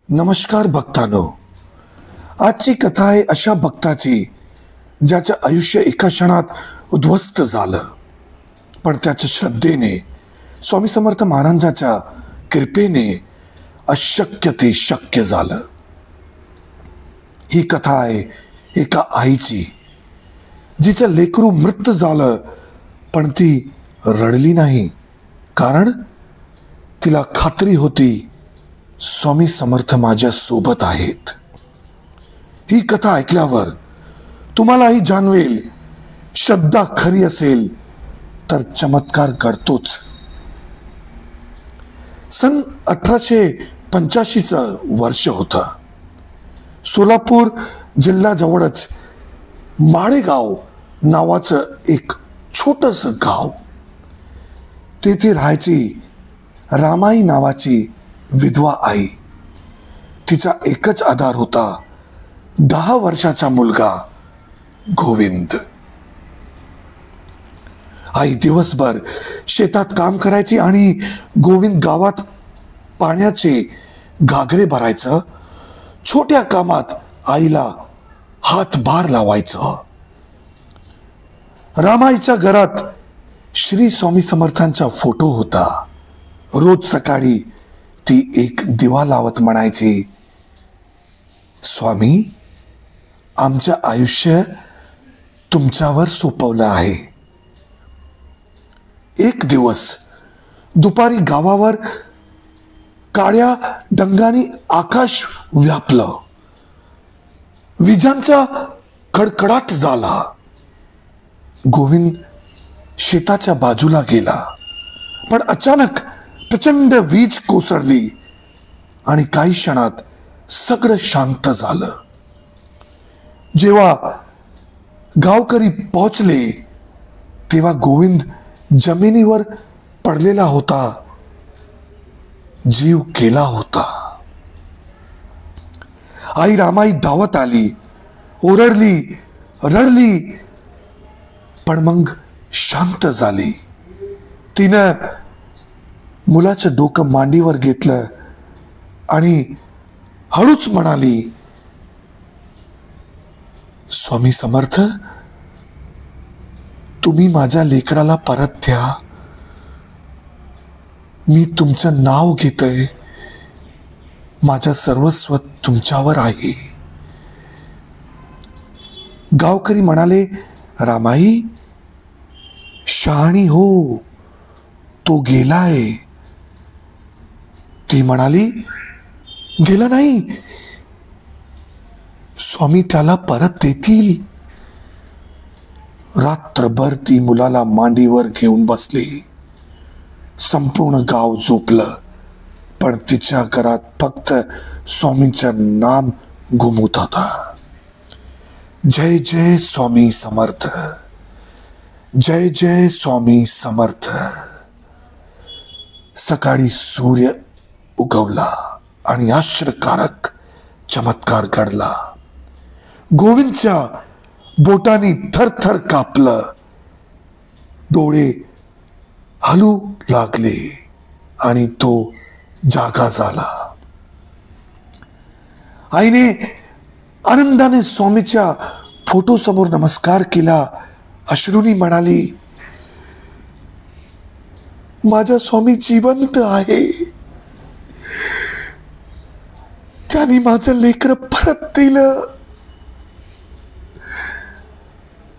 नमस्कार भक्तांनो, आजची कथा आहे अशा भक्ताची ज्याचं आयुष्य एका क्षणात उद्ध्वस्त झालं, पण त्याच्या श्रद्धेने, स्वामी समर्थ महाराजांच्या कृपेने अशक्य ते शक्य झालं. ही कथा आहे एका आईची, जिचं लेकरू मृत झालं पण ती रडली नाही, कारण तिला खात्री होती स्वामी समर्थ माझ्या सोबत आहेत. ही कथा ऐकल्यावर तुम्हालाही जाणवेल, श्रद्धा खरी असेल तर चमत्कार घडतोच. सन 1885चं वर्ष होतं. सोलापूर जिल्ह्याजवळच माळेगाव नावाचं एक छोटंसं गाव. तेथे राहायची रामाई नावाची विधवा आई. तिचा एकच आधार होता 10 वर्षाचा मुलगा गोविंद. आई दिवसभर शेतात काम करायची आणि गोविंद गावात पाण्याचे घागरे भरायचं. छोट्या कामात आईला हातभार लावायचं. रामाईच्या घरात श्री स्वामी समर्थांचा फोटो होता. रोज सकाळी ती एक दिवा लावत म्हणायची, स्वामी, आमचं आयुष्य तुमच्यावर सोपवलं आहे. एक दिवस दुपारी गावावर काळ्या ढगांनी आकाश व्यापलं. विजांचा कडकडाट झाला. गोविंद शेताच्या बाजूला गेला, पण अचानक प्रचंड वीज कोसळली आणि काही क्षणात सगळं शांत झालं. जेव्हा गावकरी पोहोचले तेव्हा गोविंद जमिनीवर पडलेला होता, जीव गेला होता. आई रामाई धावत आली, ओरडली, रडली, पण मग शांत झाली. तिनं मुलाचं डोकं मांडीवर घेतलं आणि हळूच म्हणाली, स्वामी समर्थ, तुम्ही माझ्या लेकराला परत द्या. मी तुमचं नाव घेतोय. माझं सर्वस्व तुमच्यावर आहे. गावकरी म्हणाले, रामाई, शहाणी हो, तो गेलाय. ती म्हणाली, गेला नाही, स्वामी त्याला परत देतील. रात्रभर ती मुलाला मांडीवर घेऊन बसली. संपूर्ण गाव झोपलं, पण तिच्या घरात फक्त स्वामींचं नाम घुमत होता. जय जय स्वामी समर्थ, जय जय स्वामी समर्थ. सकाळी सूर्य उगवला आणि आश्चर्यकारक चमत्कार घडला. गोविंदच्या बोटांनी थरथर कापलं. डोळे हलू लागले आणि तो जागा झाला. आईने आनंदाने स्वामीच्या फोटो समोर नमस्कार केला. अश्रूनी म्हणाली, माझा स्वामी जिवंत आहे. त्यांनी माझं लेकर परत दिलं.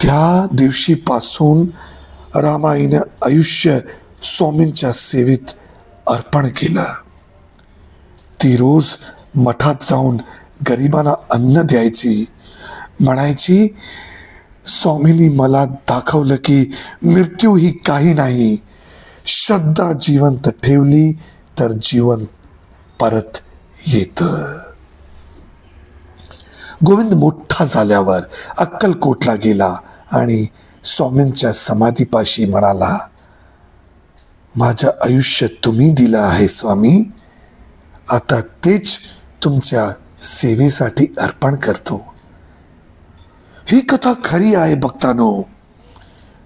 त्या दिवशीपासून रामाईनं आयुष्य स्वामींच्या सेवेत अर्पण केलं. ती रोज मठात जाऊन गरिबांना अन्न द्यायची. म्हणायची, स्वामींनी मला दाखवलं की मृत्यू ही काही नाही. श्रद्धा जिवंत ठेवली तर जीवन परत येतं. गोविंद मोठा झाल्यावर अक्कलकोटला गेला आणि स्वामींच्या समाधीपाशी म्हणाला, माझं आयुष्य तुम्ही दिलं आहे स्वामी, आता तेच तुमच्या सेवेसाठी अर्पण करतो. ही कथा खरी आहे भक्तांनो.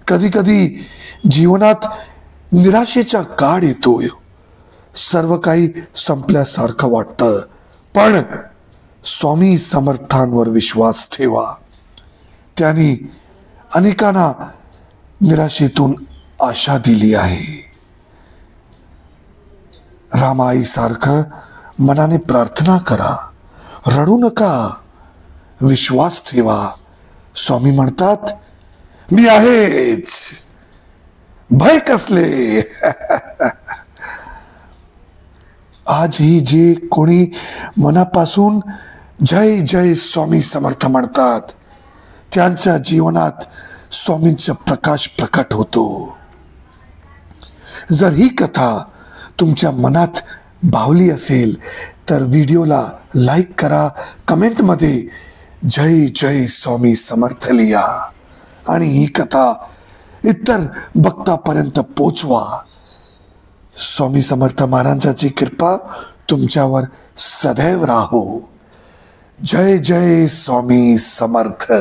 कधी कधी जीवनात निराशेचा काळ येतोय. सर्व काही संपल्यासारखं वाटतं, पण स्वामी समर्थांवर विश्वास ठेवा. त्यांनी अनेकांना निराशेतून आशा दिली आहे. रामाई सारखं मनाने प्रार्थना करा, रडू नका, विश्वास ठेवा. स्वामी म्हणतात, मी आहेच, भय कसले. आजही जे कोणी मनापासून जय जय स्वामी समर्थ म्हणतात, त्यांच्या जीवनात स्वामींचा प्रकाश प्रकट होतो. जर ही कथा तुमच्या मनात भावली असेल तर व्हिडिओला लाईक करा, कमेंटमध्ये जय जय स्वामी समर्थ लिहा आणि ही कथा इतर भक्तापर्यंत पोचवा. स्वामी समर्थ महाराजांची कृपा तुमच्यावर सदैव राहो. जय जय स्वामी समर्थ.